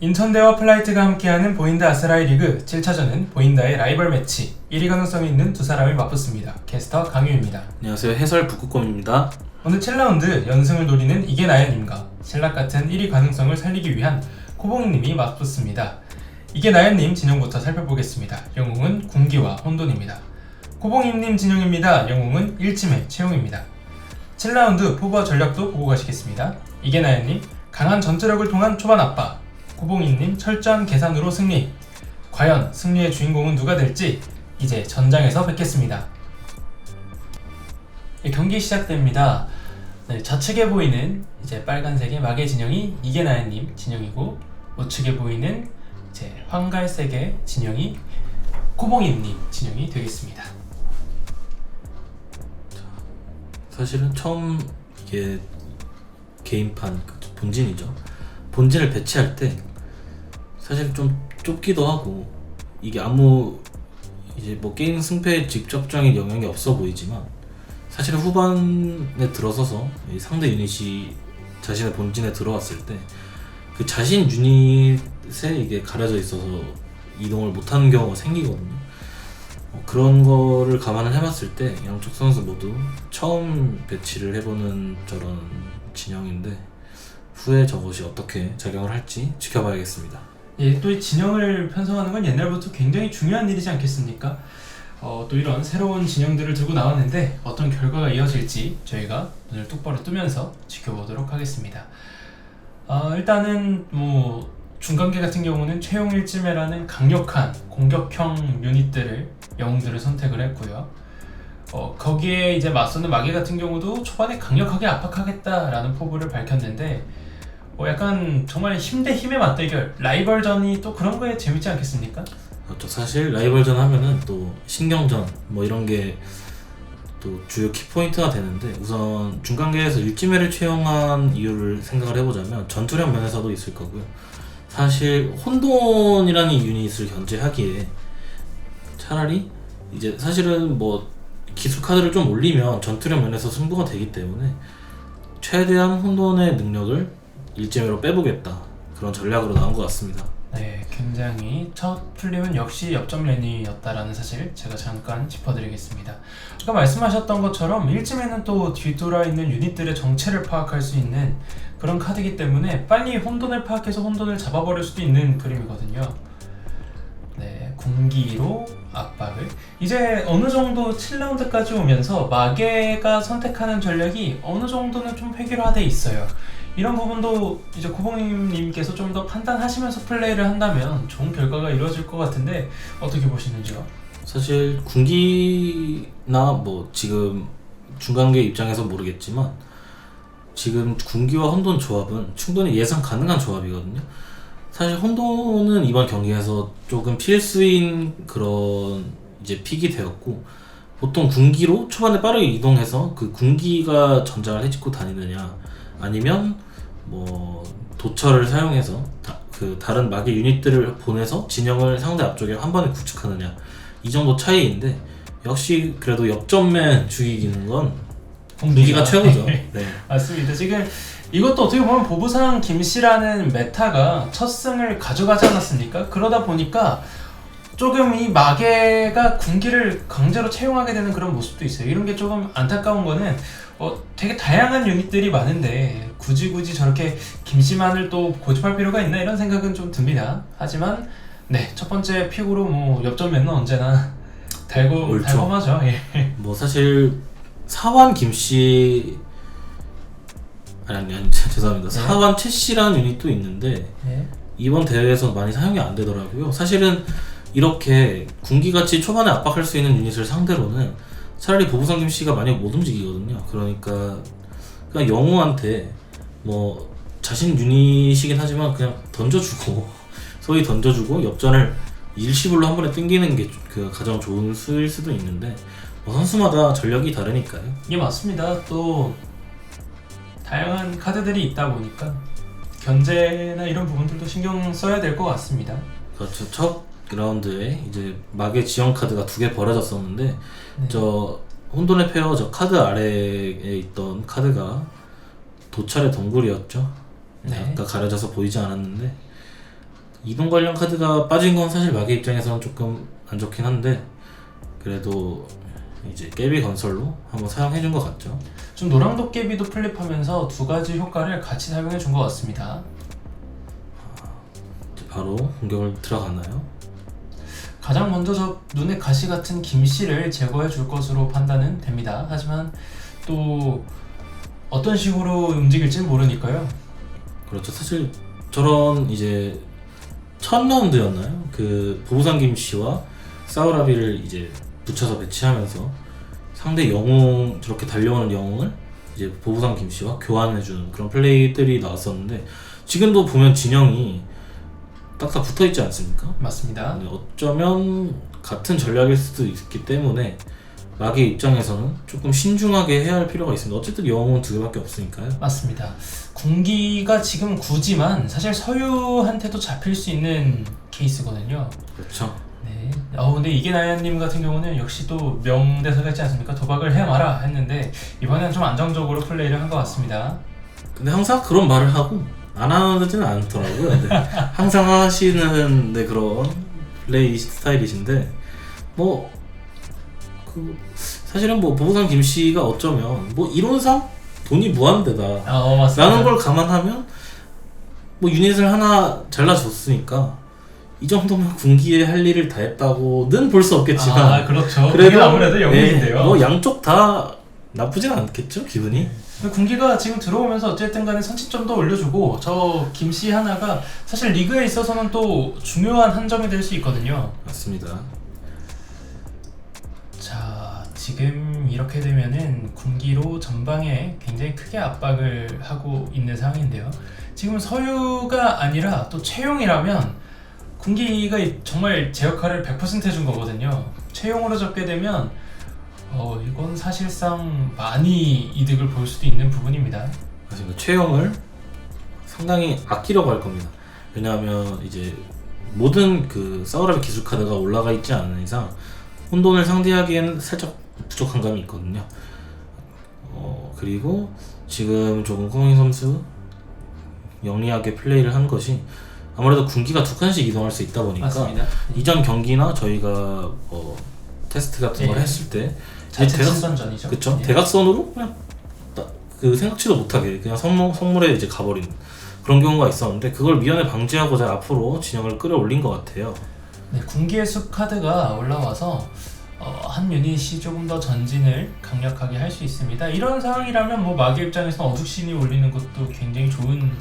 인천대와 플라이트가 함께하는 보인다 아스라이 리그 7차전은 보인다의 라이벌 매치 1위 가능성이 있는 두 사람이 맞붙습니다. 캐스터 강유입니다. 안녕하세요. 해설 북극곰입니다. 오늘 7라운드 연승을 노리는 이게나연님과 신락같은 1위 가능성을 살리기 위한 코봉이님이 맞붙습니다. 이게나연님 진영부터 살펴보겠습니다. 영웅은 군기와 혼돈입니다. 코봉이님 진영입니다. 영웅은 일침의 채용입니다. 7라운드 포부와 전략도 보고 가시겠습니다. 이게나연님 강한 전투력을 통한 초반 압박, 코봉이님 철저한 계산으로 승리. 과연 승리의 주인공은 누가 될지 이제 전장에서 뵙겠습니다. 경기 시작됩니다. 네, 좌측에 보이는 이제 빨간색의 마계 진영이 이게나연님 진영이고, 우측에 보이는 이제 황갈색의 진영이 코봉이님 진영이 되겠습니다. 사실은 처음 이게 게임판 본진이죠. 본진을 배치할 때 사실 좀 좁기도 하고, 이게 아무 이제 뭐 게임 승패에 직접적인 영향이 없어 보이지만 사실 후반에 들어서서 이 상대 유닛이 자신의 본진에 들어왔을 때 그 자신 유닛에 이게 가려져 있어서 이동을 못하는 경우가 생기거든요. 그런 거를 감안을 해봤을 때 양쪽 선수 모두 처음 배치를 해보는 저런 진영인데, 후에 저것이 어떻게 작용을 할지 지켜봐야겠습니다. 예, 또 이 진영을 편성하는 건 옛날부터 굉장히 중요한 일이지 않겠습니까? 또 이런 새로운 진영들을 들고 나왔는데 어떤 결과가 이어질지 저희가 눈을 똑바로 뜨면서 지켜보도록 하겠습니다. 일단은 뭐 중간계 같은 경우는 최용 일지매라는 강력한 공격형 유닛들을, 영웅들을 선택을 했고요. 거기에 이제 맞서는 마계 같은 경우도 초반에 강력하게 압박하겠다라는 포부를 밝혔는데, 약간 정말 힘 대 힘의 맞대결, 라이벌전이 또 그런 거에 재밌지 않겠습니까? 그렇죠. 사실 라이벌전 하면은 또 신경전 뭐 이런 게 또 주요 키포인트가 되는데, 우선 중간계에서 일지매를 채용한 이유를 생각을 해보자면 전투력 면에서도 있을 거고요. 사실 혼돈이라는 유닛을 견제하기에 차라리 이제 사실은 뭐 기술 카드를 좀 올리면 전투력 면에서 승부가 되기 때문에 최대한 혼돈의 능력을 일제매로 빼보겠다, 그런 전략으로 나온 것 같습니다. 네, 굉장히 첫 풀림은 역시 역점 랜이었다라는 사실 제가 잠깐 짚어드리겠습니다. 아까 말씀하셨던 것처럼 일침에는 또 뒤돌아 있는 유닛들의 정체를 파악할 수 있는 그런 카드이기 때문에 빨리 혼돈을 파악해서 혼돈을 잡아버릴 수도 있는 그림이거든요. 네, 군기로 압박을. 이제 어느 정도 7라운드까지 오면서 마계가 선택하는 전략이 어느 정도는 좀 획일화돼 있어요. 이런 부분도 이제 코봉님께서 좀 더 판단하시면서 플레이를 한다면 좋은 결과가 이루어질 것 같은데 어떻게 보시는지요? 사실 군기나 뭐 지금 중간계 입장에서 모르겠지만 지금 군기와 혼돈 조합은 충분히 예상 가능한 조합이거든요. 사실 혼돈은 이번 경기에서 조금 필수인 그런 이제 픽이 되었고, 보통 군기로 초반에 빠르게 이동해서 그 군기가 전장을 헤집고 다니느냐, 아니면 뭐 도처를 사용해서 다른 마계 유닛들을 보내서 진영을 상대 앞쪽에 한 번에 구축하느냐, 이 정도 차이인데, 역시 그래도 역전맨 죽이기는 건 군기가 최고죠. 네. 맞습니다. 지금 이것도 어떻게 보면 보부상 김씨라는 메타가 첫 승을 가져가지 않았습니까? 그러다 보니까 조금 이 마계가 군기를 강제로 채용하게 되는 그런 모습도 있어요. 이런 게 조금 안타까운 거는 되게 다양한 유닛들이 많은데 굳이 저렇게 김씨만을 또 고집할 필요가 있나, 이런 생각은 좀 듭니다. 하지만 네, 첫 번째 픽으로 뭐 옆전면은 언제나 달콤하죠. 예. 뭐 사실 사완 김씨 아니 죄송합니다. 네. 사완 채씨라는 유닛도 있는데 네. 이번 대회에서 많이 사용이 안 되더라고요. 사실은 이렇게 군기같이 초반에 압박할 수 있는 유닛을 상대로는 차라리 보부상 김씨가 많이 못 움직이거든요. 그러니까 그냥 영웅한테 뭐 자신 유닛이긴 하지만 그냥 던져주고 소위 던져주고 옆전을 일시불로 한 번에 땡기는 게 그 가장 좋은 수일 수도 있는데, 뭐 선수마다 전력이 다르니까요. 이게 맞습니다. 또 다양한 카드들이 있다 보니까 견제나 이런 부분들도 신경 써야 될 것 같습니다. 그렇죠. 첫 라운드에 이제 마계 지원 카드가 2개 버려졌었는데, 네. 저 혼돈의 페어 저 카드 아래에 있던 카드가 도찰의 덩굴이었죠. 네. 아까 가려져서 보이지 않았는데 이동 관련 카드가 빠진 건 사실 마계 입장에서는 조금 안 좋긴 한데 그래도 이제 깨비 건설로 한번 사용해준 것 같죠. 좀 노랑도깨비도 플립하면서 두 가지 효과를 같이 사용해 준 것 같습니다. 이제 바로 공격을 들어가나요? 가장 먼저 저 눈에 가시 같은 김씨를 제거해 줄 것으로 판단은 됩니다. 하지만 또 어떤 식으로 움직일지는 모르니까요. 그렇죠. 사실 저런 이제 첫 라운드였나요? 그 보부상 김씨와 사우라비를 이제 붙여서 배치하면서 상대 영웅 저렇게 달려오는 영웅을 이제 보부상 김씨와 교환해주는 그런 플레이들이 나왔었는데 지금도 보면 진영이 딱딱 붙어있지 않습니까? 맞습니다. 네, 어쩌면 같은 전략일 수도 있기 때문에 마계 입장에서는 조금 신중하게 해야 할 필요가 있습니다. 어쨌든 영웅은 두 개밖에 없으니까요. 맞습니다. 군기가 지금 구지만 사실 서유한테도 잡힐 수 있는 케이스거든요. 그렇죠. 네. 근데 이게 나야님 같은 경우는 역시 또 명대사가 있지 않습니까? 도박을 해 마라 했는데 이번에는 좀 안정적으로 플레이를 한 것 같습니다. 근데 항상 그런 말을 하고 안 하지는 않더라고요. 근데 항상 하시는 그런 플레이 스타일이신데 사실은 보부상 김씨가 어쩌면 이론상 돈이 무한대다 맞습니다. 라는 걸 감안하면 유닛을 하나 잘라줬으니까 이 정도면 군기에 할 일을 다 했다고는 볼 수 없겠지만 그렇죠. 그래도 아무래도 영웅인데요. 양쪽 다 나쁘진 않겠죠 기분이. 군기가 지금 들어오면서 어쨌든 간에 선취점도 올려주고 저 김씨 하나가 사실 리그에 있어서는 또 중요한 한 점이 될 수 있거든요. 맞습니다. 자, 지금 이렇게 되면은 군기로 전방에 굉장히 크게 압박을 하고 있는 상황인데요. 지금 서유가 아니라 또 채용이라면 군기가 정말 제 역할을 100% 해준 거거든요. 채용으로 잡게 되면 이건 사실상 많이 이득을 볼 수도 있는 부분입니다. 맞습니다. 채용을 상당히 아끼려고 할 겁니다. 왜냐하면 이제 모든 그 사우라비 기술 카드가 올라가 있지 않은 이상 혼돈을 상대하기에는 살짝 부족한 감이 있거든요. 그리고 지금 조금 코잉 선수 영리하게 플레이를 한 것이 아무래도 군기가 두 칸씩 이동할 수 있다 보니까 맞습니다. 이전 경기나 저희가 테스트 같은 걸 했을 때 자체 친선전이죠. 그쵸? 예. 대각선으로 그냥 생각지도 못하게 그냥 선물에 이제 가버린 그런 경우가 있었는데 그걸 미연에 방지하고자 앞으로 진영을 끌어올린 것 같아요. 네, 군기의 숲 카드가 올라와서 한 유닛이 조금 더 전진을 강력하게 할 수 있습니다. 이런 상황이라면 마계 입장에서 어둑신이 올리는 것도 굉장히 좋은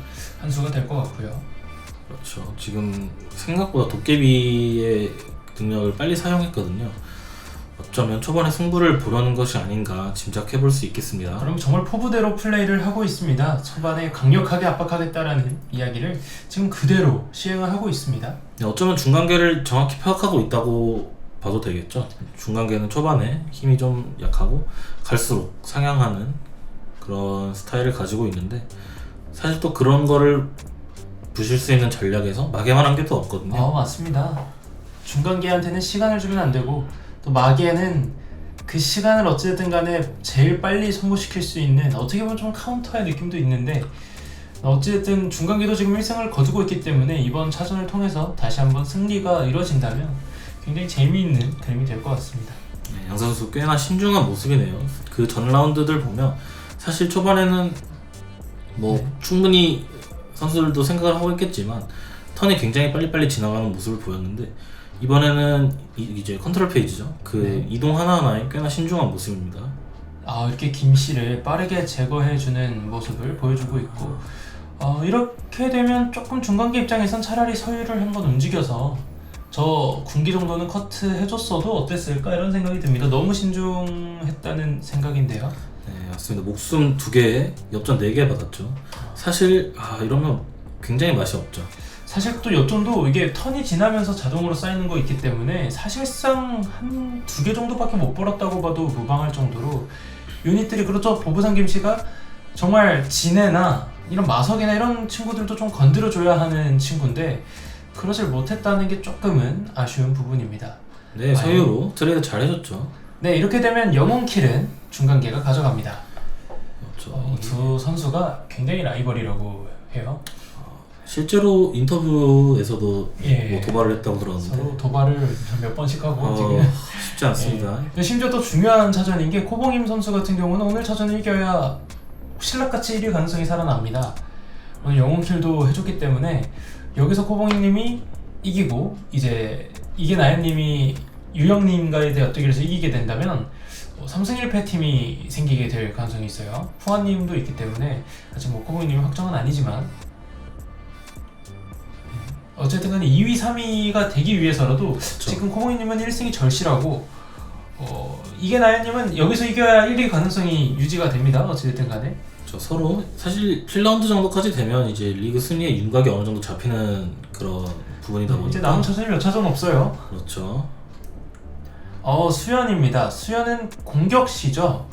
한 수가 될 것 같고요. 그렇죠. 지금 생각보다 도깨비의 능력을 빨리 사용했거든요. 어쩌면 초반에 승부를 보려는 것이 아닌가 짐작해볼 수 있겠습니다. 그럼 정말 포부대로 플레이를 하고 있습니다. 초반에 강력하게 압박하겠다라는 이야기를 지금 그대로 시행을 하고 있습니다. 네, 어쩌면 중간계를 정확히 파악하고 있다고 봐도 되겠죠. 중간계는 초반에 힘이 좀 약하고 갈수록 상향하는 그런 스타일을 가지고 있는데 사실 또 그런 거를 부실 수 있는 전략에서 마계만 한 게 또 없거든요. 맞습니다. 중간계한테는 시간을 주면 안 되고 또 마계는 그 시간을 어쨌든 간에 제일 빨리 소모시킬 수 있는 어떻게 보면 좀 카운터의 느낌도 있는데 어쨌든 중간계도 지금 1승을 거두고 있기 때문에 이번 차전을 통해서 다시 한번 승리가 이루어진다면 굉장히 재미있는 그림이 될 것 같습니다. 네, 양 선수 꽤나 신중한 모습이네요. 그 전 라운드들 보면 사실 초반에는 충분히 선수들도 생각을 하고 있겠지만 턴이 굉장히 빨리빨리 지나가는 모습을 보였는데 이번에는 이제 컨트롤 페이지죠. 이동 하나하나에 꽤나 신중한 모습입니다. 이렇게 김씨를 빠르게 제거해주는 모습을 보여주고 있고 이렇게 되면 조금 중간계 입장에선 차라리 서유를 한번 움직여서 저 군기 정도는 커트 해줬어도 어땠을까 이런 생각이 듭니다. 너무 신중했다는 생각인데요. 네, 맞습니다. 목숨 2개에 엽전 4개 받았죠. 사실 이러면 굉장히 맛이 없죠. 사실 또 엽전도 이게 턴이 지나면서 자동으로 쌓이는 거 있기 때문에 사실상 한 2개 정도밖에 못 벌었다고 봐도 무방할 정도로 유닛들이 그렇죠. 보부상 김씨가 정말 진해나 이런 마석이나 이런 친구들도 좀 건드려줘야 하는 친구인데 그러질 못했다는 게 조금은 아쉬운 부분입니다. 네, 서유로 트레이드 잘 해줬죠. 네, 이렇게 되면 영웅킬은 중간계가 가져갑니다. 그렇죠. 두 선수가 굉장히 라이벌이라고 해요. 실제로 인터뷰에서도 예. 뭐 도발을 했다고 들었는데 서로 도발을 몇 번씩 하고 쉽지 않습니다. 예. 심지어 또 중요한 차전인 게 코봉임 선수 같은 경우는 오늘 차전을 이겨야 신라같이 1위 가능성이 살아납니다. 오늘 영웅킬도 해줬기 때문에 여기서 코봉임님이 이기고 이제 이게 나연님이 유영님과의 대어뜨기에서 이기게 된다면 3승 1패 팀이 생기게 될 가능성이 있어요. 후아님도 있기 때문에 아직 뭐 코봉임님이 확정은 아니지만 어쨌든 간에 2위, 3위가 되기 위해서라도 지금 코봉이님은 1승이 절실하고 이게 나연님은 여기서 이겨야 1위 가능성이 유지가 됩니다. 어찌됐든 간에 서로 사실 7라운드 정도까지 되면 이제 리그 순위의 윤곽이 어느 정도 잡히는 그런 부분이다 보니까 이제 남은 차선이 몇 차전 없어요. 그렇죠. 수연입니다. 수연은 공격시죠.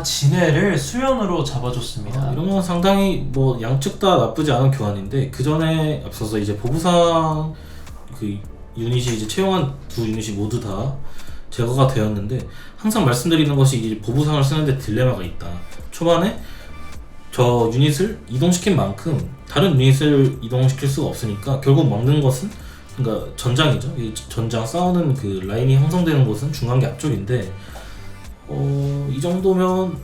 진해를 수연으로 잡아줬습니다. 이러면 상당히 뭐 양측 다 나쁘지 않은 교환인데 그 전에 앞서서 이제 보부상 그 유닛이 이제 채용한 두 유닛이 모두 다 제거가 되었는데 항상 말씀드리는 것이 이제 보부상을 쓰는데 딜레마가 있다. 초반에 저 유닛을 이동시킨 만큼 다른 유닛을 이동시킬 수가 없으니까 결국 막는 것은 그러니까 전장이죠. 이 전장 싸우는 그 라인이 형성되는 곳은 중간계 앞쪽인데 이 정도면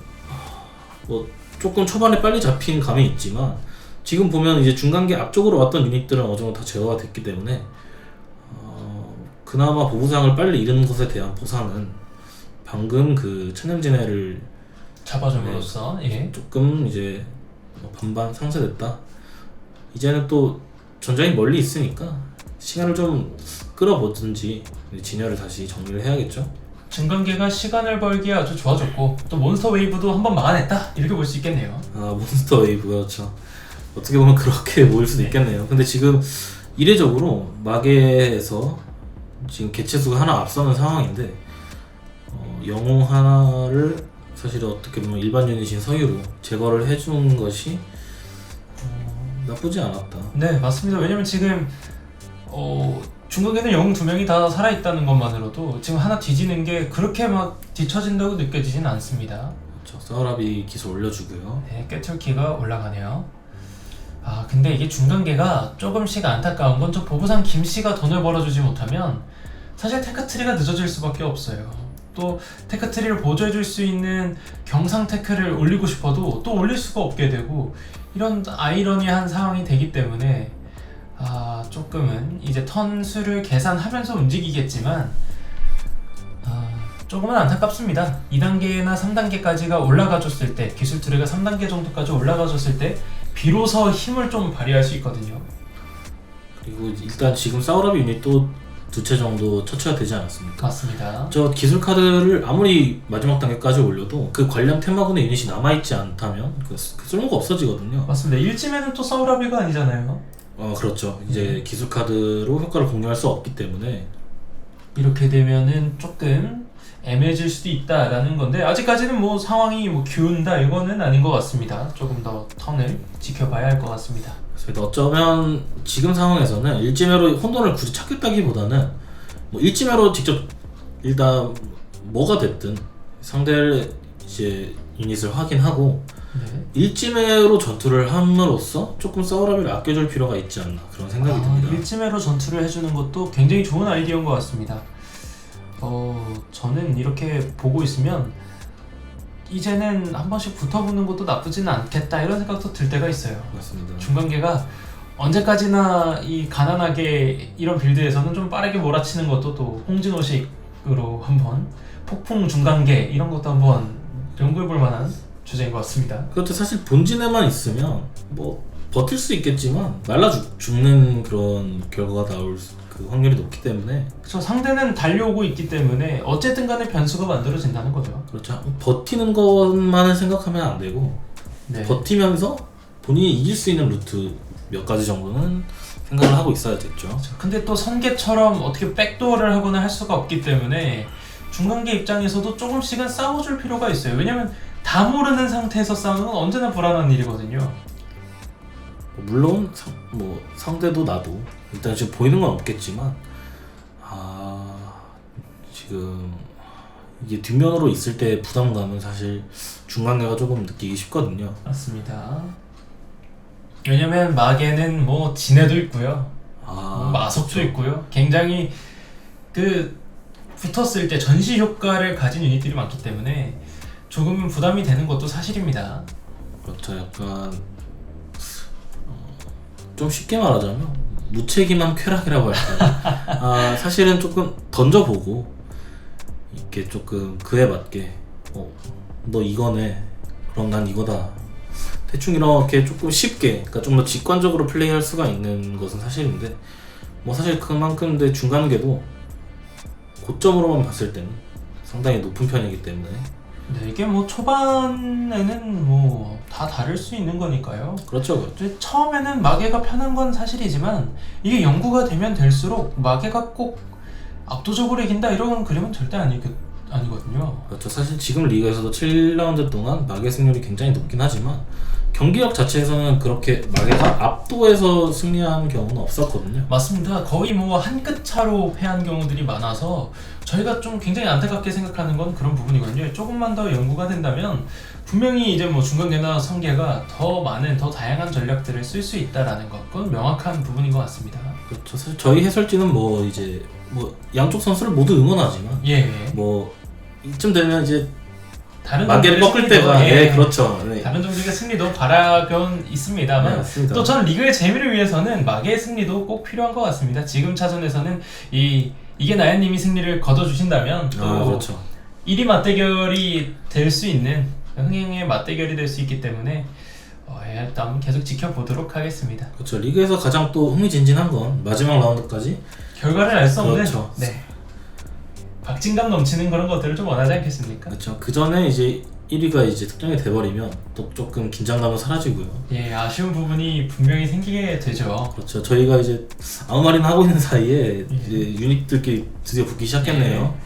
뭐 조금 초반에 빨리 잡힌 감이 있지만 지금 보면 이제 중간계 앞쪽으로 왔던 유닛들은 어느 정도 다 제거가 됐기 때문에 그나마 보부상을 빨리 이르는 것에 대한 보상은 방금 그 천연진해를 잡아줌으로써 조금 이제 반반 상쇄됐다. 이제는 또 전장이 멀리 있으니까 시간을 좀 끌어보든지 진열을 다시 정리를 해야겠죠. 중간계가 시간을 벌기에 아주 좋아졌고 또 몬스터 웨이브도 한번 막아냈다 이렇게 볼 수 있겠네요. 몬스터 웨이브 그렇죠. 어떻게 보면 그렇게 보일 수도 있겠네요. 근데 지금 이례적으로 마계에서 지금 개체수가 하나 앞서는 상황인데 영웅 하나를 사실 어떻게 보면 일반 유닛인 서유로 제거를 해준 것이 나쁘지 않았다. 네 맞습니다. 왜냐면 지금 중국에는 영웅 2명이 다 살아있다는 것만으로도 지금 하나 뒤지는 게 그렇게 막 뒤처진다고 느껴지진 않습니다. 그렇죠. 사우라비 기술 올려주고요. 네, 깨툴키가 올라가네요. 근데 이게 중간계가 조금씩 안타까운 건 저 보부상 김씨가 돈을 벌어주지 못하면 사실 테크트리가 늦어질 수밖에 없어요. 또 테크트리를 보조해줄 수 있는 경상 테크를 올리고 싶어도 또 올릴 수가 없게 되고 이런 아이러니한 상황이 되기 때문에 조금은 이제 턴 수를 계산하면서 움직이겠지만 조금은 안타깝습니다. 2단계나 3단계까지가 올라가줬을 때 기술 트리가 3단계 정도까지 올라가줬을 때 비로소 힘을 좀 발휘할 수 있거든요. 그리고 일단 지금 사우라비 유닛도 2채 정도 처치가 되지 않았습니까? 맞습니다. 저 기술 카드를 아무리 마지막 단계까지 올려도 그 관련 테마군의 유닛이 남아있지 않다면 그 쓸모가 없어지거든요. 맞습니다. 일찜에는 또 사우라비가 아니잖아요. 그렇죠. 이제 기술 카드로 효과를 공유할 수 없기 때문에 이렇게 되면은 조금 애매해질 수도 있다라는 건데 아직까지는 뭐 상황이 뭐 기운다 이거는 아닌 것 같습니다. 조금 더 턴을 지켜봐야 할 것 같습니다. 그래서 어쩌면 지금 상황에서는 일지매로 혼돈을 굳이 찾겠다기보다는 뭐 일지매로 직접 일단 뭐가 됐든 상대를 이제 유닛을 확인하고 일지매로 전투를 함으로써 조금 사우라비를 아껴줄 필요가 있지 않나 그런 생각이 듭니다. 일지매로 전투를 해주는 것도 굉장히 좋은 아이디어인 것 같습니다. 저는 이렇게 보고 있으면 이제는 한 번씩 붙어보는 것도 나쁘지는 않겠다 이런 생각도 들 때가 있어요. 맞습니다. 중간계가 언제까지나 이 가난하게 이런 빌드에서는 좀 빠르게 몰아치는 것도 또 홍진호식으로 한번 폭풍 중간계 이런 것도 한번 연구해볼 만한 주제인 것 같습니다. 그것도 사실 본진에만 있으면 뭐 버틸 수 있겠지만 말라 죽는 그런 결과가 나올 그 확률이 높기 때문에 그렇죠. 상대는 달려오고 있기 때문에 어쨌든 간에 변수가 만들어진다는 거죠. 그렇죠. 버티는 것만을 생각하면 안 되고 버티면서 본인이 이길 수 있는 루트 몇 가지 정도는 생각을 하고 있어야겠죠. 근데 또 선계처럼 어떻게 백도어를 하거나 할 수가 없기 때문에 중간계 입장에서도 조금씩은 싸워줄 필요가 있어요. 왜냐면 다 모르는 상태에서 싸우는 건 언제나 불안한 일이거든요. 물론 상대도 나도 일단 지금 보이는 건 없겠지만 지금 이게 뒷면으로 있을 때 부담감은 사실 중간계가 조금 느끼기 쉽거든요. 맞습니다. 왜냐면 막에는 뭐 진해도 있고요. 마석도 그렇죠. 있고요. 굉장히 그 붙었을 때 전시 효과를 가진 유닛들이 많기 때문에 조금 부담이 되는 것도 사실입니다. 그렇죠. 약간 좀 쉽게 말하자면 무책임한 쾌락이라고 할까요? 사실은 조금 던져보고 이렇게 조금 그에 맞게 너 이거네. 그럼 난 이거다. 대충 이렇게 조금 쉽게, 그러니까 좀 더 직관적으로 플레이할 수가 있는 것은 사실인데, 뭐 사실 그만큼 내 중간계도 고점으로만 봤을 때는 상당히 높은 편이기 때문에. 네, 이게 뭐 초반에는 뭐 다 다를 수 있는 거니까요. 그렇죠, 그렇죠. 이제 처음에는 마개가 편한 건 사실이지만 이게 연구가 되면 될수록 마개가 꼭 압도적으로 이긴다 이런 그림은 절대 아니거든요. 그렇죠. 사실 지금 리그에서도 7라운드 동안 마개 승률이 굉장히 높긴 하지만 경기력 자체에서는 그렇게 마개가 압도해서 승리한 경우는 없었거든요. 맞습니다. 거의 뭐 한 끗 차로 패한 경우들이 많아서 저희가 좀 굉장히 안타깝게 생각하는 건 그런 부분이거든요. 조금만 더 연구가 된다면 분명히 이제 뭐 중간계나 성계가 더 많은 더 다양한 전략들을 쓸 수 있다라는 것, 그건 명확한 부분인 것 같습니다. 그렇죠. 사실 저희 해설진은 뭐 이제 뭐 양쪽 선수를 모두 응원하지만 예. 뭐 이쯤 되면 이제 다른 마개를 종족의 꺾을 때가 승리도, 예. 그렇죠. 네. 다른 종족의 승리도 바라건 네, 있습니다만 맞습니다. 또 저는 리그의 재미를 위해서는 마개의 승리도 꼭 필요한 것 같습니다. 지금 차전에서는 이게 나연님이 승리를 거둬주신다면 또 그렇죠. 1위 맞대결이 될 수 있는 흥행의 맞대결이 될 수 있기 때문에 일단 계속 지켜보도록 하겠습니다. 그렇죠. 리그에서 가장 또 흥미진진한 건 마지막 라운드까지 결과를 알 수 없는 그렇죠. 네. 박진감 넘치는 그런 것들을 좀 원하지 않겠습니까? 그렇죠. 그 전에 이제 1위가 이제 특정이 돼버리면 또 조금 긴장감은 사라지고요. 예, 아쉬운 부분이 분명히 생기게 되죠. 그렇죠. 저희가 이제 아무 말이나 하고 있는 사이에 이제 유닛들끼리 드디어 붙기 시작했네요.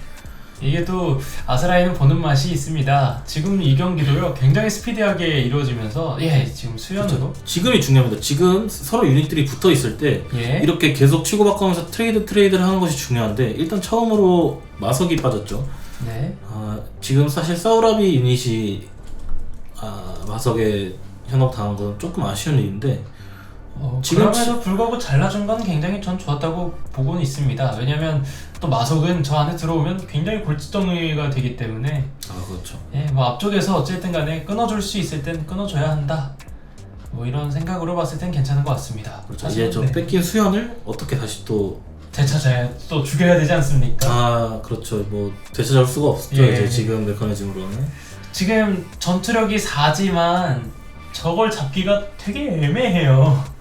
이게 또 아스라이는 보는 맛이 있습니다. 지금 이 경기도요 굉장히 스피디하게 이루어지면서 지금 수연으로 그렇죠. 지금이 중요합니다. 지금 서로 유닛들이 붙어 있을 때 예. 이렇게 계속 치고받고하면서 트레이드를 하는 것이 중요한데 일단 처음으로 마석이 빠졌죠. 네. 지금 사실 사우라비 유닛이 마석에 현혹당한 건 조금 아쉬운 일인데 지금 그럼에도 불구하고 잘라준 건 굉장히 전 좋았다고 보고는 있습니다. 왜냐면 또 마석은 저 안에 들어오면 굉장히 골칫덩이가 되기 때문에 그렇죠. 뭐 앞쪽에서 어쨌든 간에 끊어줄 수 있을 땐 끊어줘야 한다. 뭐 이런 생각으로 봤을 땐 괜찮은 것 같습니다. 그렇죠. 이제 저 뺏긴 수연을 어떻게 다시 또 되찾아야 또 죽여야 되지 않습니까? 그렇죠. 뭐 되찾을 수가 없죠. 예. 이제 지금 메커니즘으로는. 지금 전투력이 4지만 저걸 잡기가 되게 애매해요.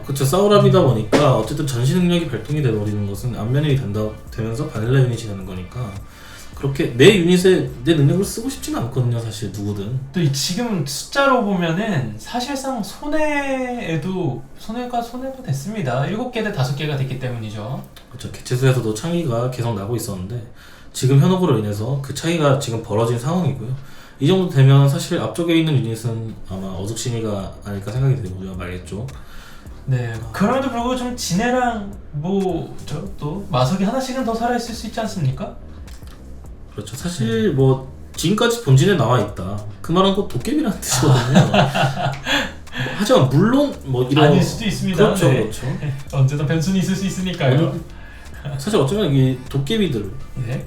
그렇죠. 사우라비다 보니까 어쨌든 전시 능력이 발동이 돼버리는 것은 안면이 되면서 바닐라 유닛이 되는 거니까 그렇게 내 유닛에 내 능력을 쓰고 싶지는 않거든요. 사실 누구든. 또 지금 숫자로 보면은 사실상 손해가 됐습니다. 7개 대 5개가 됐기 때문이죠. 그렇죠. 개체수에서도 차이가 계속 나고 있었는데 지금 현혹으로 인해서 그 차이가 지금 벌어진 상황이고요. 이 정도 되면 사실 앞쪽에 있는 유닛은 아마 어둑신이가 아닐까 생각이 되고요. 말겠죠. 네, 그럼에도 불구하고 좀 진해랑 또 마석이 하나씩은 더 살아있을 수 있지 않습니까? 그렇죠. 사실 뭐 지금까지 본진에 나와 있다. 그 말은 곧 도깨비라는 뜻이거든요. 하지만 물론 뭐 이런 아닐 수도 있습니다. 그렇죠, 네. 그렇죠. 언제든 변수는 있을 수 있으니까요. 사실 어쩌면 이 네.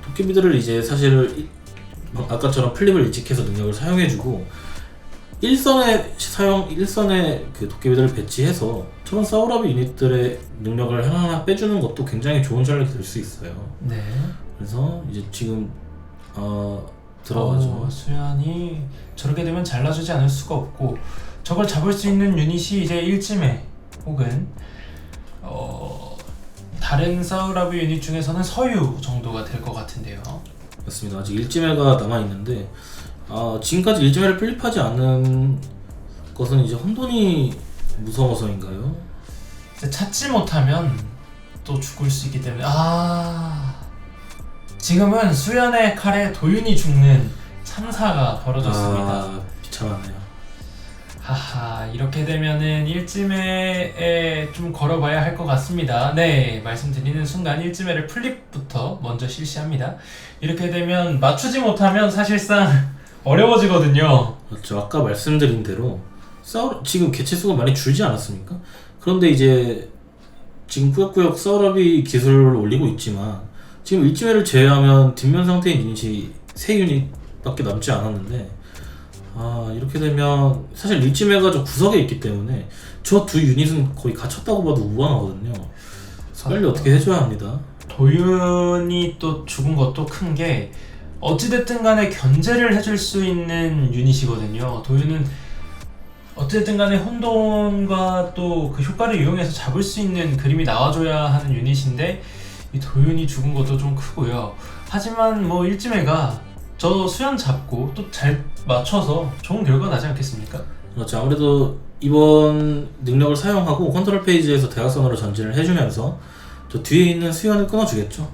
도깨비들을 이제 사실 아까처럼 플립을 일찍해서 능력을 사용해주고 일선의 그 도깨비들을 배치해서 저런 사우라비 유닛들의 능력을 하나하나 빼주는 것도 굉장히 좋은 전략이 될 수 있어요. 네. 그래서 이제 지금 들어가죠. 수연이 저렇게 되면 잘라주지 않을 수가 없고 저걸 잡을 수 있는 유닛이 이제 일찜에 혹은 다른 사우라비 유닛 중에서는 서유 정도가 될 것 같은데요. 맞습니다. 아직 일지매가 남아있는데 지금까지 일지매를 플립하지 않은 것은 이제 혼돈이 무서워서인가요? 찾지 못하면 또 죽을 수 있기 때문에 지금은 수연의 칼에 도윤이 죽는 참사가 벌어졌습니다. 비참하네요. 하하, 이렇게 되면은 일찜에 좀 걸어봐야 할 것 같습니다. 네, 말씀드리는 순간 일찜에를 플립부터 먼저 실시합니다. 이렇게 되면 맞추지 못하면 사실상 어려워지거든요. 그렇죠. 아까 말씀드린 대로 지금 개체 수가 많이 줄지 않았습니까? 그런데 이제 지금 꾸역꾸역 싸우라비 기술을 올리고 있지만 지금 일지매를 제외하면 뒷면 상태인 유닛이 3유닛밖에 남지 않았는데 이렇게 되면 사실 일지매가 저 구석에 있기 때문에 저 두 유닛은 거의 갇혔다고 봐도 무방하거든요. 빨리 어떻게 해줘야 합니다. 도윤이 또 죽은 것도 큰 게 어찌됐든 간에 견제를 해줄 수 있는 유닛이거든요. 도윤은 어찌됐든 간에 혼돈과 또 그 효과를 이용해서 잡을 수 있는 그림이 나와줘야 하는 유닛인데 이 도윤이 죽은 것도 좀 크고요. 하지만 뭐 일지매가 저 수연 잡고 또 잘 맞춰서 좋은 결과 나지 않겠습니까? 그렇죠. 아무래도 이번 능력을 사용하고 컨트롤 페이지에서 대각선으로 전진을 해주면서 저 뒤에 있는 수연을 끊어주겠죠.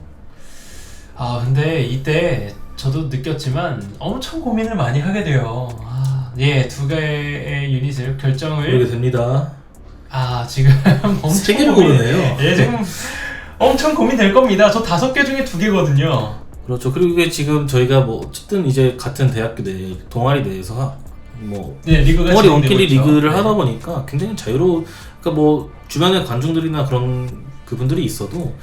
근데 이때 저도 느꼈지만 엄청 고민을 많이 하게 돼요. 두 개의 유닛을 결정을 그러게 됩니다. 지금 엄청 3개를 고르네요. 지금 엄청 고민될 겁니다. 저 5개 중에 2개거든요. 그렇죠. 그리고 이게 지금 저희가 뭐 어쨌든 이제 같은 대학교 내 동아리 내에서 리그가 동아리 원끼리 진행되고 있죠. 리그를 하다 보니까 굉장히 그러니까 뭐 주변에 관중들이나 그런 그분들이 있어도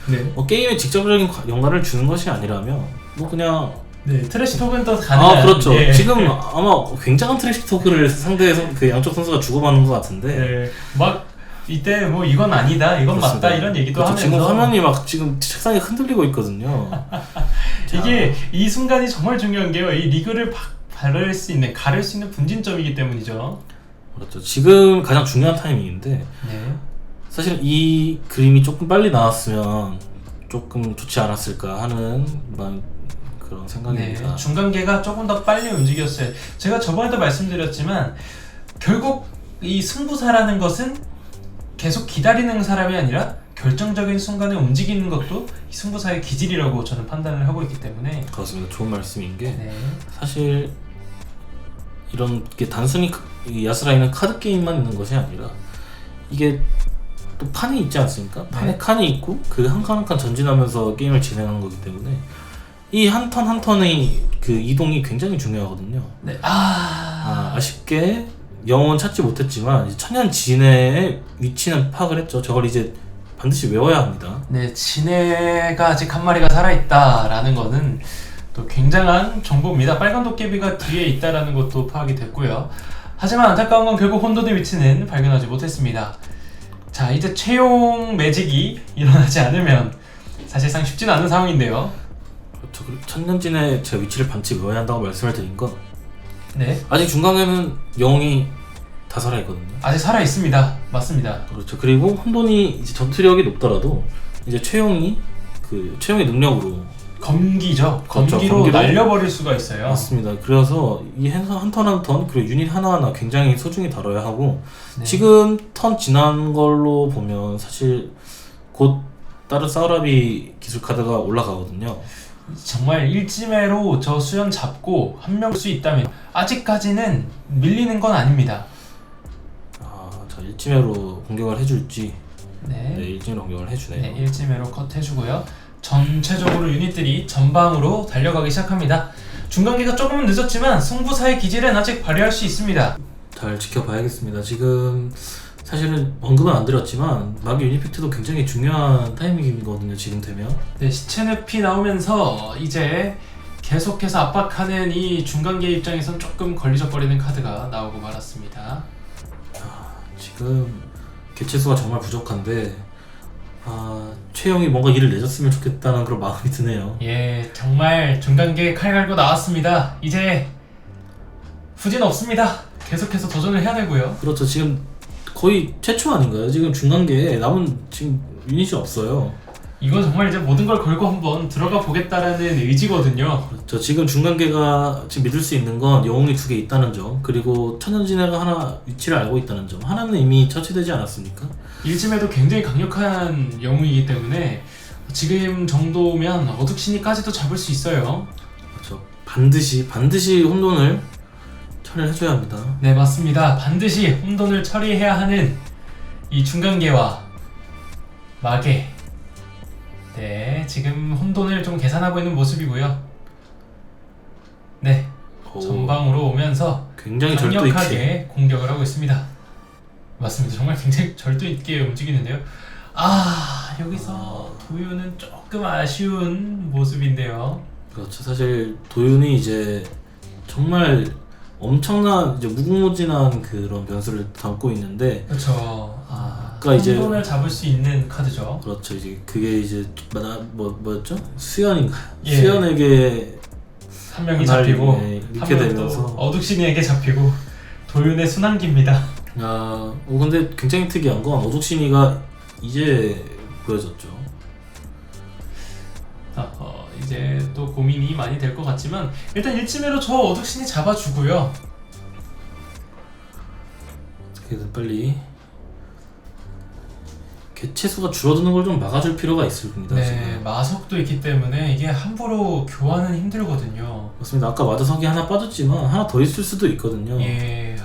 게임에 직접적인 연관을 주는 것이 아니라면 뭐 그냥 트래시 토크는 또 가능한. 그렇죠. 지금 아마 굉장한 트래시 토크를 상대에서 그 양쪽 선수가 주고받는 것 같은데 막 이때 뭐 이건 아니다, 이건 그렇습니다. 맞다 이런 얘기도 하면서 지금 화면이 막 지금 책상이 흔들리고 있거든요. 이게 이 순간이 정말 중요한 게요. 이 리그를 가를 수 있는 분진점이기 때문이죠. 그렇죠. 지금 가장 중요한 타이밍인데 사실 이 그림이 조금 빨리 나왔으면 조금 좋지 않았을까 하는 그런 생각입니다. 중간계가 조금 더 빨리 움직였어요. 제가 저번에도 말씀드렸지만 결국 이 승부사라는 것은 계속 기다리는 사람이 아니라 결정적인 순간에 움직이는 것도 이 승부사의 기질이라고 저는 판단을 하고 있기 때문에. 그렇습니다. 좋은 말씀인 게 사실 이런 게 단순히 이 야스라이는 카드 게임만 있는 것이 아니라 이게 또 판이 있지 않습니까? 판에 칸이 있고 그 한 칸 한 칸 전진하면서 게임을 진행하는 거기 때문에 이 한 턴 한 턴의 그 이동이 굉장히 중요하거든요. 아쉽게 영웅은 찾지 못했지만 천연 진해의 위치는 파악을 했죠. 저걸 이제 반드시 외워야 합니다. 진해가 아직 한 마리가 살아있다라는 거는 또 굉장한 정보입니다. 빨간 도깨비가 뒤에 있다라는 것도 파악이 됐고요. 하지만 안타까운 건 결국 혼돈의 위치는 발견하지 못했습니다. 자, 이제 최용 매직이 일어나지 않으면 사실상 쉽진 않은 상황인데요. 그렇죠. 천년진의 제 위치를 반드시 외워야 한다고 말씀을 드린 건 아직 중간에는 영웅이 다 살아있거든요. 아직 살아있습니다. 맞습니다. 그렇죠. 그리고 혼돈이 이제 전투력이 높더라도 이제 최용의 능력으로 검기죠. 그렇죠. 검기로 날려버릴 수가 있어요. 맞습니다. 그래서 이 한 턴 한 턴 그리고 유닛 하나하나 굉장히 소중히 다뤄야 하고 지금 턴 지난 걸로 보면 사실 곧 다른 사우라비 기술 카드가 올라가거든요. 정말 일지매로 저 수연 잡고 한 명 수 있다면 아직까지는 밀리는 건 아닙니다. 자, 일지매로 공격을 해줄지. 일지매로 공격을 해주네요. 일지매로 컷 해주고요. 전체적으로 유닛들이 전방으로 달려가기 시작합니다. 중간계가 조금은 늦었지만 승부사의 기질은 아직 발휘할 수 있습니다. 잘 지켜봐야겠습니다. 지금 사실은 언급은 안 드렸지만 마비 유니팩트도 굉장히 중요한 타이밍이거든요. 지금 되면 시체늪이 나오면서 이제 계속해서 압박하는 이 중간계 입장에선 조금 걸리적거리는 카드가 나오고 말았습니다. 지금 개체수가 정말 부족한데 최영이 뭔가 일을 내줬으면 좋겠다는 그런 마음이 드네요. 정말 중간계 칼 갈고 나왔습니다. 이제 후진 없습니다. 계속해서 도전을 해야 되고요. 그렇죠. 지금 거의 최초 아닌가요? 지금 중간계에 남은 지금 유닛이 없어요. 이건 정말 이제 모든 걸 걸고 한번 들어가 보겠다라는 의지거든요. 그렇죠. 지금 중간계가 지금 믿을 수 있는 건 영웅이 2개 있다는 점, 그리고 천연진해가 하나 위치를 알고 있다는 점. 하나는 이미 처치되지 않았습니까? 일침에도 굉장히 강력한 영웅이기 때문에 지금 정도면 어둑신이까지도 잡을 수 있어요. 그렇죠. 반드시 혼돈을 처리를 해줘야 합니다. 네, 맞습니다. 반드시 혼돈을 처리해야 하는 이 중간계와 마계. 지금 혼돈을 좀 계산하고 있는 모습이고요. 전방으로 오면서 굉장히 절도 있게 강력하게 공격을 하고 있습니다. 맞습니다. 정말 굉장히 절도 있게 움직이는데요. 아, 여기서 도유는 조금 아쉬운 모습인데요. 그렇죠. 사실 도윤이 이제 정말 엄청난 이제 무궁무진한 그런 변수를 담고 있는데 그렇죠. 아까 이제 혼돈을 잡을 수 있는 카드죠. 그렇죠. 이제 그게 이제 뭐였죠? 수연인가? 예. 수연에게 한 명이 잡히고 이렇게 한 명은 되면서 또 어둑신이에게 잡히고 도윤의 순환기입니다. 근데 굉장히 특이한 건 어둑신이가 이제 보여졌죠. 이제 또 고민이 많이 될 것 같지만 일단 1지매로 저 어둑신이 잡아주고요. 어떻게든 빨리 개체수가 줄어드는 걸 좀 막아줄 필요가 있습니다. 네, 지금. 마석도 있기 때문에 이게 함부로 교환은 힘들거든요. 맞습니다. 아까 마자석이 하나 빠졌지만 하나 더 있을 수도 있거든요. 예,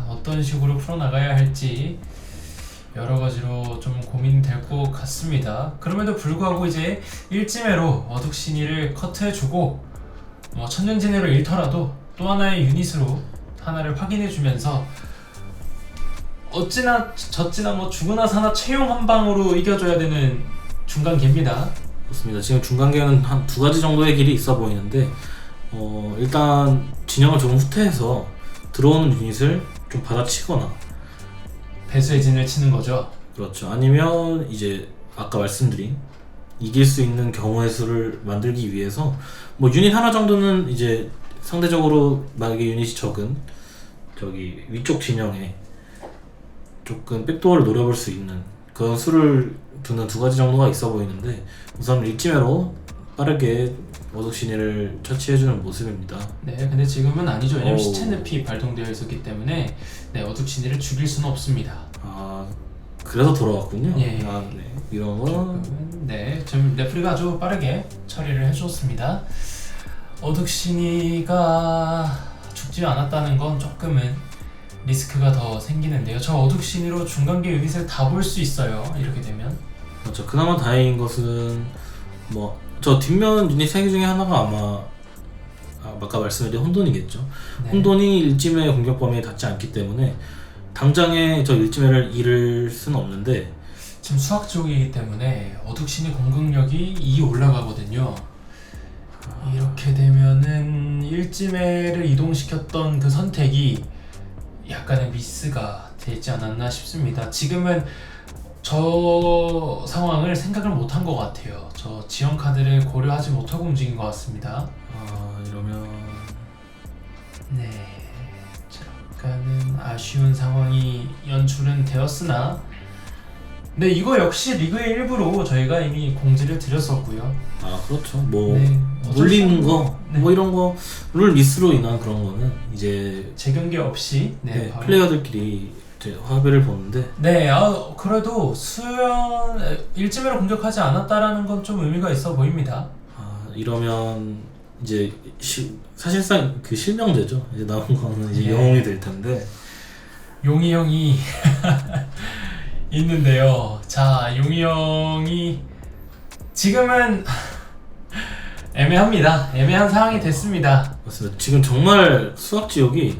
어떤 식으로 풀어나가야 할지 여러 가지로 좀 고민될 것 같습니다. 그럼에도 불구하고 이제 1지매로 어둑신이를 커트해주고 천년진해로 잃더라도 또 하나의 유닛으로 하나를 확인해주면서 어찌나 졌지나 죽으나 사나 채용 한 방으로 이겨줘야 되는 중간계입니다. 그렇습니다. 지금 중간계는 한 두 가지 정도의 길이 있어 보이는데 일단 진영을 조금 후퇴해서 들어오는 유닛을 좀 받아치거나 배수의 진을 치는 거죠. 그렇죠. 아니면 이제 아까 말씀드린 이길 수 있는 경우의 수를 만들기 위해서 유닛 하나 정도는 이제 상대적으로 만약에 유닛이 적은 저기 위쪽 진영에 조금 백도어를 노려볼 수 있는 그런 수를 두는 두 가지 정도가 있어 보이는데 우선 1지매로 빠르게 어둑신이를 처치해주는 모습입니다. 네, 근데 지금은 아니죠. 왜냐면 오. 시체 늪이 발동되어 있었기 때문에 네, 어둑신이를 죽일 수는 없습니다. 그래서 돌아왔군요. 예. 네. 이런 거 지금은 네, 지금 레프리가 아주 빠르게 처리를 해줬습니다. 어둑신이가 죽지 않았다는 건 조금은 리스크가 더 생기는데요. 저 어둑신이로 중간계 유닛을 다 볼 수 있어요. 이렇게 되면. 그렇죠. 그나마 다행인 것은 저 뒷면 유닛 3개 중에 하나가 아까 말씀드린 혼돈이겠죠. 네. 혼돈이 일찜의 공격 범위에 닿지 않기 때문에 당장에 저 일찜을 잃을 수는 없는데 지금 수학 지옥이기 때문에 어둑신의 공격력이 2 올라가거든요. 이렇게 되면은 1지매를 이동시켰던 그 선택이 약간의 미스가 되지 않았나 싶습니다. 지금은 저 상황을 생각을 못한 것 같아요. 저 지원 카드를 고려하지 못하고 움직인 것 같습니다. 이러면 네, 약간은 아쉬운 상황이 연출은 되었으나 네, 이거 역시 리그의 일부로 저희가 이미 공지를 드렸었고요. 그렇죠. 네, 물리는 거, 네. 이런 거, 룰 미스로 인한 그런 거는 이제 재경계 없이 바로. 플레이어들끼리 이제 합의를 보는데 네, 그래도 수연 1지매로 공격하지 않았다라는 건 좀 의미가 있어 보입니다. 이러면 이제 사실상 그 실명제죠. 이제 나온 거는 이제 예. 영웅이 될 텐데 용이 형이 있는데요. 자, 용이 형이 지금은 애매합니다. 애매한 상황이 됐습니다. 맞습니다. 지금 정말 수학 지역이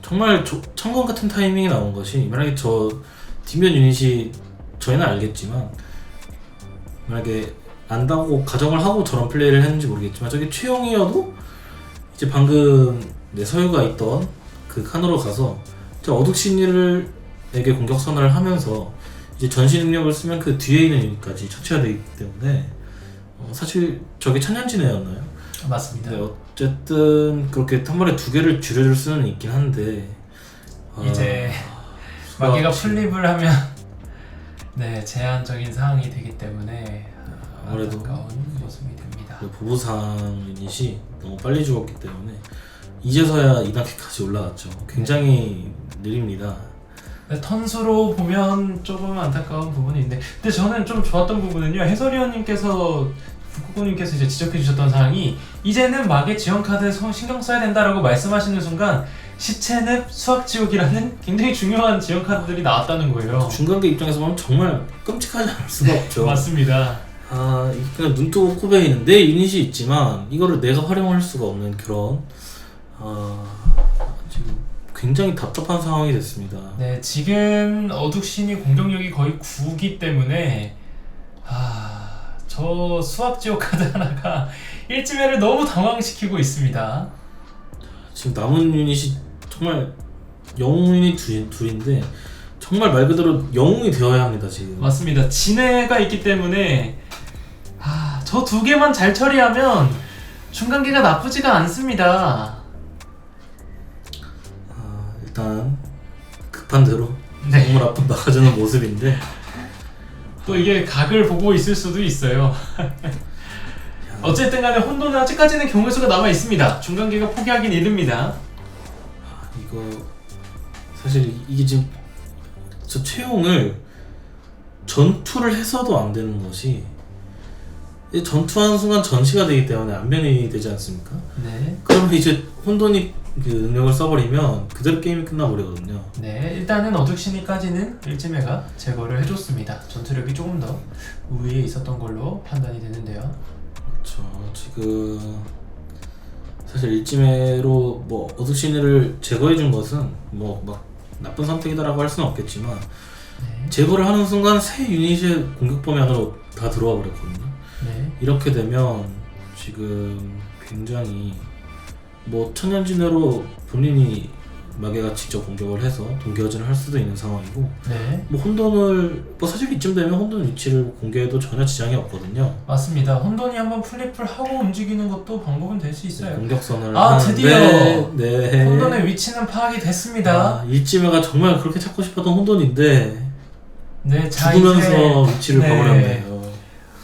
정말 천금 같은 타이밍이 나온 것이 만약에 저 뒷면 유닛이 저희는 알겠지만 만약에 안다고 가정을 하고 저런 플레이를 했는지 모르겠지만 저게 최용이어도 이제 방금 서유가 있던 그 칸으로 가서 어둑신이에게 공격선언을 하면서 이제 전시 능력을 쓰면 그 뒤에 있는 유닛까지 처치가 되기 때문에 사실 저게 천년진해였나요? 맞습니다. 네, 어쨌든 그렇게 한 번에 두 개를 줄여줄 수는 있긴 한데 이제 마개가 플립을 하면 네, 제한적인 상황이 되기 때문에 아무래도 안타까운 모습이 됩니다. 보부상 유닛이 너무 빨리 죽었기 때문에 이제서야 2단계까지 올라갔죠. 굉장히 느립니다. 네, 턴수로 보면 조금 안타까운 부분이 있는데 근데 저는 좀 좋았던 부분은요, 해설위원님께서 북구님께서 이제 지적해 주셨던 사항이 이제는 마개 지원 카드에 신경 써야 된다라고 말씀하시는 순간 시체늪, 수학지옥이라는 굉장히 중요한 지원 카드들이 나왔다는 거예요. 중간계 입장에서 보면 정말 끔찍하지 않을 수가 없죠. 맞습니다. 그냥 눈 뜨고 코베이는 내 유닛이 있지만 이거를 내가 활용할 수가 없는 그런 지금 굉장히 답답한 상황이 됐습니다. 네, 지금 어둑신이 공격력이 거의 9기 때문에 저 수학지옥 카드 하나가 일지매를 너무 당황시키고 있습니다. 지금 남은 유닛이 정말 영웅 유닛 둘인데 정말 말 그대로 영웅이 되어야 합니다 지금. 맞습니다. 진해가 있기 때문에 저 두 개만 잘 처리하면 중간계가 나쁘지가 않습니다. 일단 급한 대로 네. 정말 앞으로 나가주는 모습인데 또 이게 각을 보고 있을 수도 있어요. 어쨌든 간에 혼돈은 아직까지는 경우의 수가 남아 있습니다. 중간계가 포기하긴 이릅니다. 이거 사실 이게 지금 저 채용을 전투를 해서도 안 되는 것이 이 전투하는 순간 전시가 되기 때문에 안면이 되지 않습니까? 네. 그러면 이제 혼돈이 그 능력을 써버리면 그대로 게임이 끝나버리거든요. 네, 일단은 어둑신이까지는 일지매가 제거를 해줬습니다. 전투력이 조금 더 우위에 있었던 걸로 판단이 되는데요. 그렇죠. 지금 사실 일지매로 뭐 어둑신이를 제거해준 것은 뭐 막 나쁜 선택이다라고 할 수는 없겠지만 네. 제거를 하는 순간 새 유닛의 공격 범위 안으로 다 들어와 버렸거든요. 네. 이렇게 되면 지금 굉장히 뭐 천년진해로 본인이 마계가 직접 공격을 해서 동기화진을 할 수도 있는 상황이고 네. 뭐 혼돈을 뭐 사실 이쯤 되면 혼돈 위치를 공개해도 전혀 지장이 없거든요. 맞습니다. 혼돈이 한번 플립을 하고 움직이는 것도 방법은 될 수 있어요. 공격선을 드디어 네. 혼돈의 위치는 파악이 됐습니다. 일지매가 정말 그렇게 찾고 싶었던 혼돈인데 네, 자 죽으면서 이제, 위치를 봐버렸네요.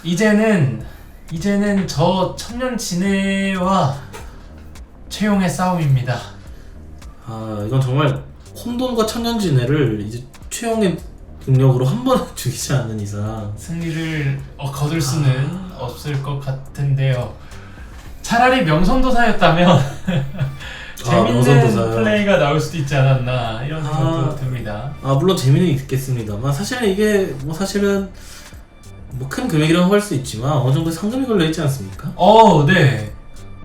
이제는 저 천년 진해와 최용의 싸움입니다. 이건 정말 혼돈과 천년진해를 이제 최영의 능력으로 한 번 죽이지 않는 이상 승리를 거둘 수는 없을 것 같은데요. 차라리 명성도사였다면 재밌는 명성도사요. 플레이가 나올 수도 있지 않았나 이런 생각도 듭니다. 물론 재미는 있겠습니다만 사실은 이게 뭐 사실은 뭐 큰 금액이라고 할 수 있지만 어느 정도 상금이 걸려 있지 않습니까? 네.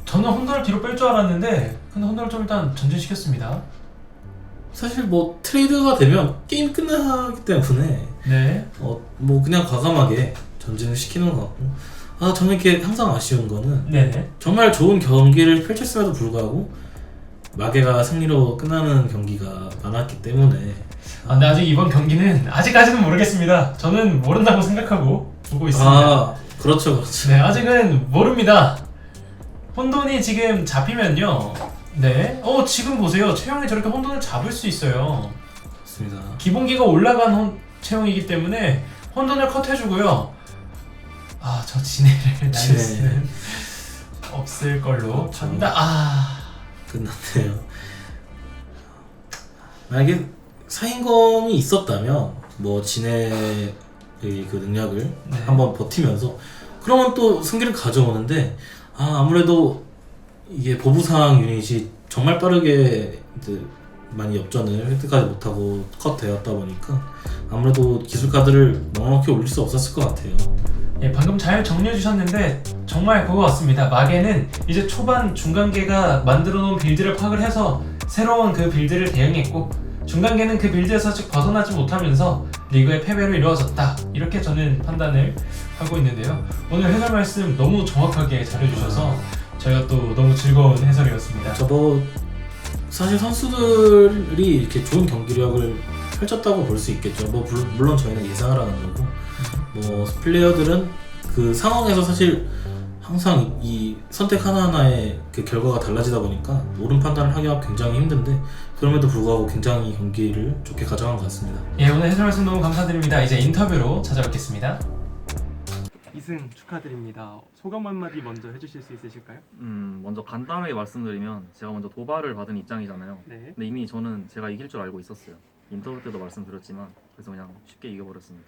저는 혼돈을 뒤로 뺄 줄 알았는데 근데 혼돈을 좀 일단 전진시켰습니다. 사실 뭐 트레이드가 되면 게임 끝나기 때문에 네. 뭐 그냥 과감하게 전진을 시키는 것 같고 저는 이렇게 항상 아쉬운 거는 네네. 정말 좋은 경기를 펼쳤음에도 불구하고 마계가 승리로 끝나는 경기가 많았기 때문에 근데 아직 이번 경기는 아직까지는 모르겠습니다. 저는 모른다고 생각하고 보고 있습니다. 그렇죠. 네, 아직은 모릅니다. 혼돈이 지금 잡히면요. 네. 지금 보세요. 채용이 저렇게 혼돈을 잡을 수 있어요. 맞습니다. 기본기가 올라간 채용이기 때문에 혼돈을 컷해주고요. 저 진해를 날릴 수는 없을 걸로 그렇죠. 판다. 끝났네요. 만약에 사인검이 있었다면 뭐 진해의 그 능력을 네. 한번 버티면서 그러면 또 승기를 가져오는데 아무래도 이게 보부상 유닛이 정말 빠르게 이제 많이 역전을 획득하지 못하고 컷되었다 보니까 아무래도 기술 카드를 넉넉히 올릴 수 없었을 것 같아요. 예, 방금 잘 정리해 주셨는데 정말 그거 같습니다. 마계는 이제 초반 중간계가 만들어 놓은 빌드를 파악을 해서 새로운 그 빌드를 대응했고 중간계는 그 빌드에서 아직 벗어나지 못하면서 리그의 패배로 이루어졌다. 이렇게 저는 판단을 하고 있는데요. 오늘 해설 말씀 너무 정확하게 잘해주셔서 저희가 또 너무 즐거운 해설이었습니다. 뭐 사실 선수들이 이렇게 좋은 경기력을 펼쳤다고 볼 수 있겠죠. 뭐 물론 저희는 예상을 하는 거고 뭐 플레이어들은 그 상황에서 사실 항상 이 선택 하나하나의 그 결과가 달라지다 보니까 옳은 판단을 하기가 굉장히 힘든데 그럼에도 불구하고 굉장히 경기를 좋게 가져간 것 같습니다. 예, 오늘 해설 말씀 너무 감사드립니다. 이제 인터뷰로 찾아뵙겠습니다. 2승 축하드립니다. 소감 한마디 먼저 해주실 수 있으실까요? 먼저 간단하게 말씀드리면 제가 먼저 도발을 받은 입장이잖아요. 네. 근데 이미 저는 제가 이길 줄 알고 있었어요. 인터뷰 때도 말씀드렸지만 그래서 그냥 쉽게 이겨버렸습니다.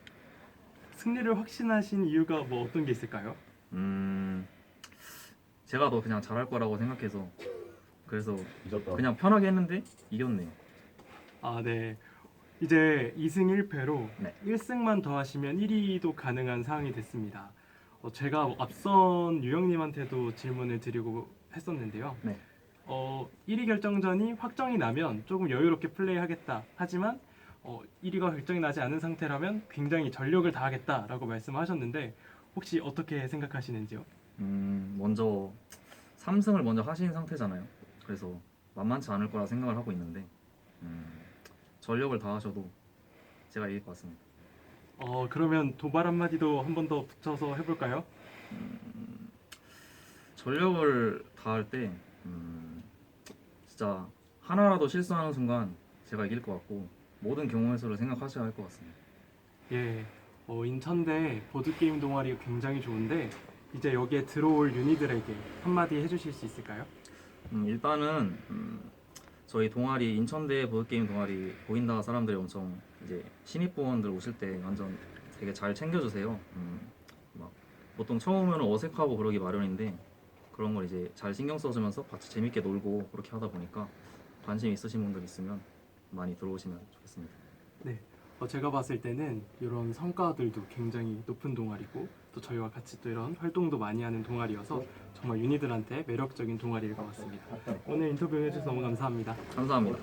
승리를 확신하신 이유가 뭐 어떤 게 있을까요? 제가 더 그냥 잘할 거라고 생각해서 그래서 그냥 편하게 했는데 이겼네요. 네. 이제 2승 1패로 네. 1승만 더 하시면 1위도 가능한 상황이 됐습니다. 제가 앞선 유영님한테도 질문을 드리고 했었는데요. 네. 1위 결정전이 확정이 나면 조금 여유롭게 플레이하겠다. 하지만 1위가 결정이 나지 않은 상태라면 굉장히 전력을 다하겠다라고 말씀하셨는데 혹시 어떻게 생각하시는지요? 먼저 3승을 먼저 하신 상태잖아요. 그래서 만만치 않을 거라 생각을 하고 있는데 전력을 다하셔도 제가 이길 것 같습니다. 그러면 도발 한마디도 한 번 더 붙여서 해볼까요? 전력을 다할 때 진짜 하나라도 실수하는 순간 제가 이길 것 같고 모든 경우의 수를 생각하셔야 할 것 같습니다. 예, 인천대 보드게임 동아리 굉장히 좋은데 이제 여기에 들어올 유니들에게 한마디 해주실 수 있을까요? 일단은 저희 동아리 인천대 보드게임 동아리 보인다 사람들이 엄청 이제 신입부원들 오실 때 완전 되게 잘 챙겨주세요. 막 보통 처음 오면 어색하고 그러기 마련인데 그런 걸 이제 잘 신경 써주면서 같이 재밌게 놀고 그렇게 하다 보니까 관심 있으신 분들 있으면 많이 들어오시면 좋겠습니다. 네, 제가 봤을 때는 이런 성과들도 굉장히 높은 동아리고 또 저희와 같이 또 이런 활동도 많이 하는 동아리여서 정말 유니들한테 매력적인 동아리일 것 같습니다. 오늘 인터뷰 해주셔서 너무 감사합니다. 감사합니다.